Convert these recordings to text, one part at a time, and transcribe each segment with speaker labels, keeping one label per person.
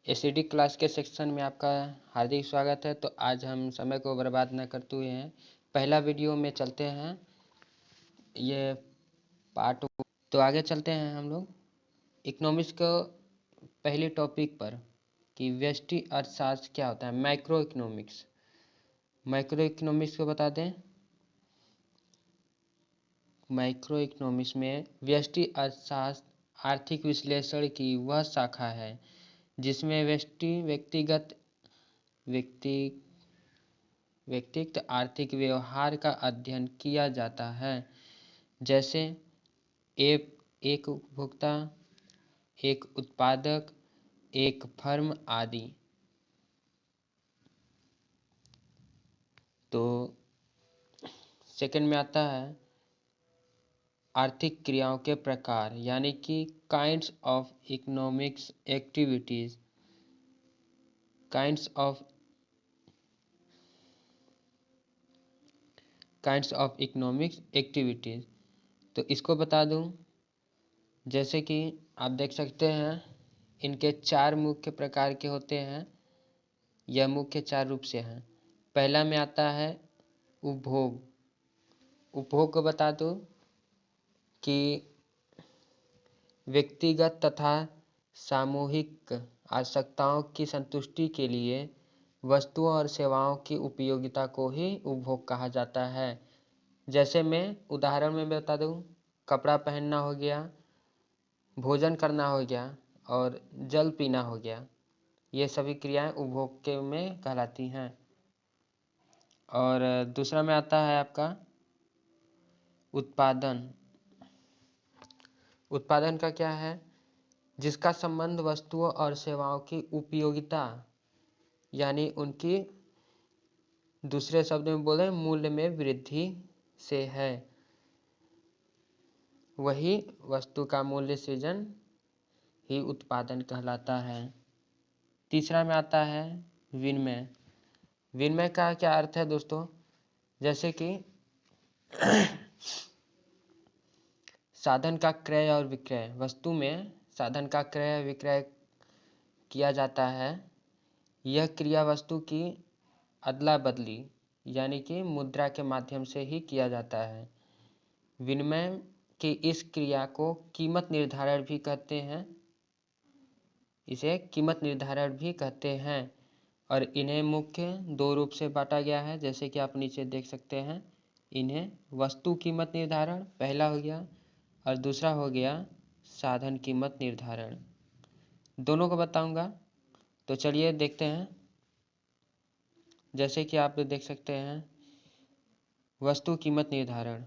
Speaker 1: SED class के section में आपका हार्दिक स्वागत है। तो आज हम समय को बर्बाद न करते हुए हैं पहला वीडियो में चलते हैं, ये पार्ट। तो आगे चलते हैं हम लोग इकोनॉमिक्स को पहले टॉपिक पर कि व्यष्टि अर्थशास्त्र क्या होता है। माइक्रो इकोनॉमिक्स को बता दें। माइक्रो इकोनॉमिक्स में व्यष्टि अर्थशास्त्र आर्थिक विश्लेषण की वह शाखा है जिसमें व्यक्तिगत आर्थिक व्यवहार का अध्ययन किया जाता है, जैसे एक उपभोक्ता, एक उत्पादक, एक फर्म आदि। तो सेकंड में आता है आर्थिक क्रियाओं के प्रकार, यानी कि kinds of economics activities. Kinds of economics activities. तो इसको बता दूं, जैसे कि आप देख सकते हैं इनके 4 मुख्य प्रकार के होते हैं। यह मुख्य 4 रूप से हैं। पहला में आता है उपभोग को बता दो कि व्यक्तिगत तथा सामूहिक आवश्यकताओं की संतुष्टि के लिए वस्तुओं और सेवाओं की उपयोगिता को ही उपभोग कहा जाता है। जैसे मैं उदाहरण में बता दूं, कपड़ा पहनना हो गया, भोजन करना हो गया और जल पीना हो गया। ये सभी क्रियाएं उपभोग के में कहलाती हैं। और दूसरा में आता है आपका उत्पादन का क्या है, जिसका संबंध वस्तुओं और सेवाओं की उपयोगिता यानी उनकी, दूसरे शब्द में बोले, मूल्य में वृद्धि से है। वही वस्तु का मूल्य सृजन ही उत्पादन कहलाता है। तीसरा में आता है विनिमय का क्या अर्थ है दोस्तों, जैसे कि साधन का क्रय और विक्रय। वस्तु में साधन का क्रय विक्रय किया जाता है। यह क्रिया वस्तु की अदला बदली यानी कि मुद्रा के माध्यम से ही किया जाता है। विनिमय की इस क्रिया को कीमत निर्धारण भी कहते हैं और इन्हें मुख्य 2 रूप से बांटा गया है, जैसे कि आप नीचे देख सकते हैं। इन्हें वस्तु कीमत निर्धारण पहला हो गया और दूसरा हो गया साधन कीमत निर्धारण। दोनों को बताऊंगा, तो चलिए देखते हैं। जैसे कि आप देख सकते हैं वस्तु कीमत निर्धारण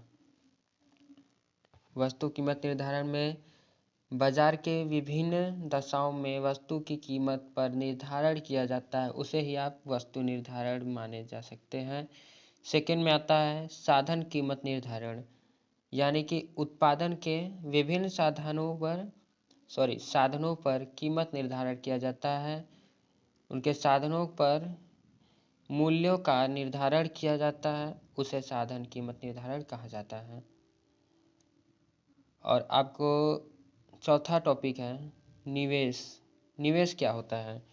Speaker 1: में बाजार के विभिन्न दशाओं में वस्तु की कीमत पर निर्धारण किया जाता है, उसे ही आप वस्तु निर्धारण माने जा सकते हैं। सेकंड में आता है साधन कीमत निर्धारण, यानी कि उत्पादन के विभिन्न साधनों पर कीमत निर्धारण किया जाता है। उनके साधनों पर मूल्यों का निर्धारण किया जाता है, उसे साधन कीमत निर्धारण कहा जाता है। और आपको चौथा टॉपिक है निवेश क्या होता है।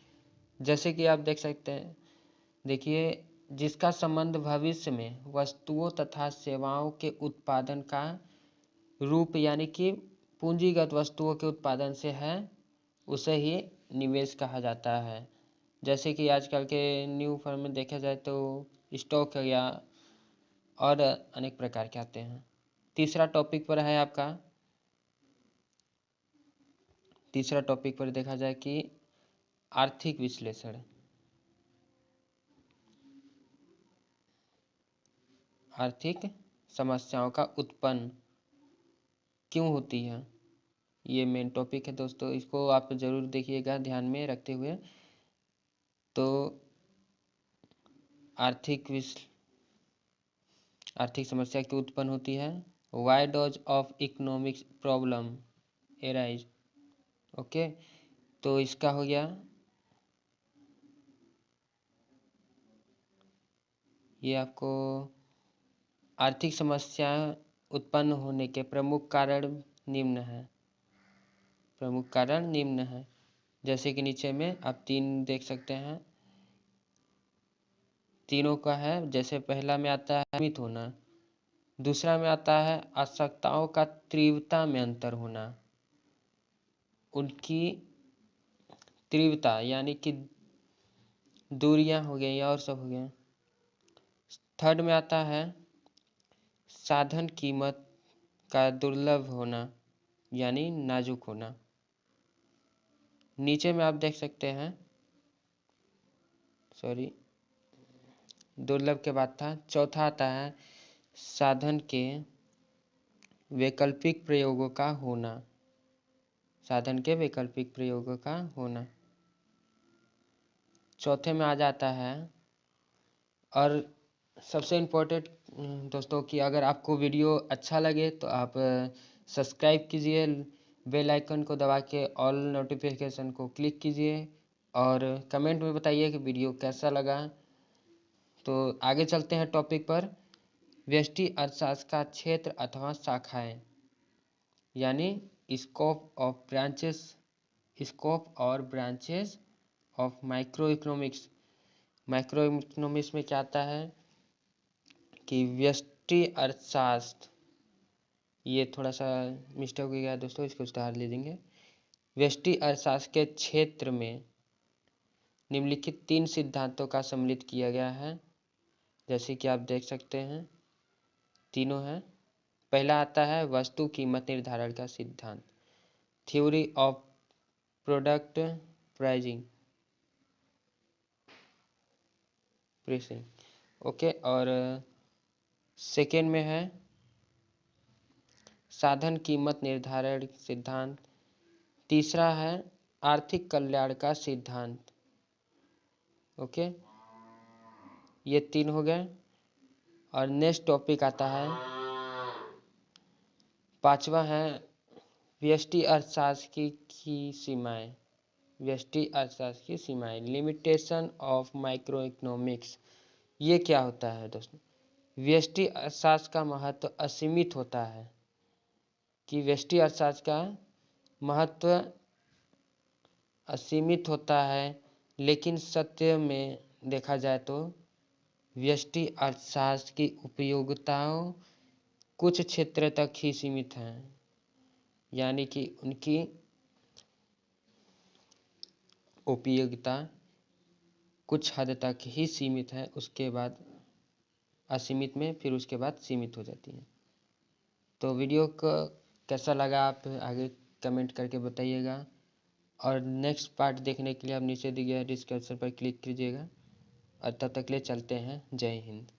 Speaker 1: जैसे कि आप देख सकते हैं, देखिए, जिसका संबंध भविष्य में वस्तुओं तथा सेवाओं के उत्पादन का रूप यानी कि पूंजीगत वस्तुओं के उत्पादन से है, उसे ही निवेश कहा जाता है। जैसे कि आजकल के न्यू फॉर्म में देखा जाए तो स्टॉक हो गया और अनेक प्रकार के आते हैं। तीसरा टॉपिक पर देखा जाए कि आर्थिक विश्लेषण। आर्थिक समस्याओं का उत्पन्न क्यों होती है, ये मेन टॉपिक है दोस्तों। इसको आप जरूर देखिएगा ध्यान में रखते हुए। तो आर्थिक समस्या क्यों उत्पन्न होती है। Why does of economic problem arise? Okay, तो इसका हो गया, ये आपको आर्थिक समस्या उत्पन्न होने के प्रमुख कारण निम्न है। जैसे कि नीचे में आप 3 देख सकते हैं, तीनों का है। जैसे पहला में आता है सीमित होना, दूसरा में आता है आवश्यकताओं का तीव्रता में अंतर होना, उनकी तीव्रता यानी कि दूरियां हो गई और सब हो गया। थर्ड में आता है साधन कीमत का दुर्लभ होना यानी नाजुक होना। नीचे में आप देख सकते हैं, सॉरी दुर्लभ के बाद था। चौथा आता है साधन के वैकल्पिक प्रयोगों का होना, साधन के वैकल्पिक प्रयोगों का होना। चौथे में आ जाता है, और सबसे इम्पोर्टेंट दोस्तों कि अगर आपको वीडियो अच्छा लगे तो आप सब्सक्राइब कीजिए, बेल आइकन को दबा के ऑल नोटिफिकेशन को क्लिक कीजिए और कमेंट में बताइए कि वीडियो कैसा लगा। तो आगे चलते हैं टॉपिक पर। व्यष्टि अर्थशास्त्र का क्षेत्र अथवा शाखाएं यानी स्कोप ऑफ ब्रांचेस, स्कोप और branches of micro economics. Micro economics में क्या आता है कि व्यष्टि अर्थशास्त्र, ये थोड़ा सा मिस्टेक हो गया दोस्तों, इसको सुधार ले देंगे। व्यष्टि अर्थशास्त्र के क्षेत्र में निम्नलिखित 3 सिद्धांतों का सम्मिलित किया गया है, जैसे कि आप देख सकते हैं तीनों हैं। पहला आता है वस्तु कीमत निर्धारण का सिद्धांत, theory of product pricing pressing, okay. और सेकेंड में है साधन कीमत निर्धारण सिद्धांत। तीसरा है आर्थिक कल्याण का सिद्धांत, ओके। ये 3 हो गए। और नेक्स्ट टॉपिक आता है, पांचवा है व्यष्टि अर्थशास्त्र की सीमाएं। व्यष्टि अर्थशास्त्र की सीमाएं, लिमिटेशन ऑफ माइक्रो इकोनॉमिक्स। ये क्या होता है दोस्तों? व्यष्टि अर्थशास्त्र का महत्व असीमित होता है, कि व्यष्टि अर्थशास्त्र का महत्व असीमित होता है, लेकिन सत्य में देखा जाए तो व्यष्टि अर्थशास्त्र की उपयोगिताओं कुछ क्षेत्र तक ही सीमित हैं, यानी कि उनकी उपयोगिता कुछ हद तक ही सीमित है, उसके बाद असीमित में, फिर उसके बाद सीमित हो जाती है। तो वीडियो को कैसा लगा आप आगे कमेंट करके बताइएगा, और नेक्स्ट पार्ट देखने के लिए आप नीचे दिए गए डिस्क्रिप्शन पर क्लिक कीजिएगा। और तब तक के लिए चलते हैं। जय हिंद।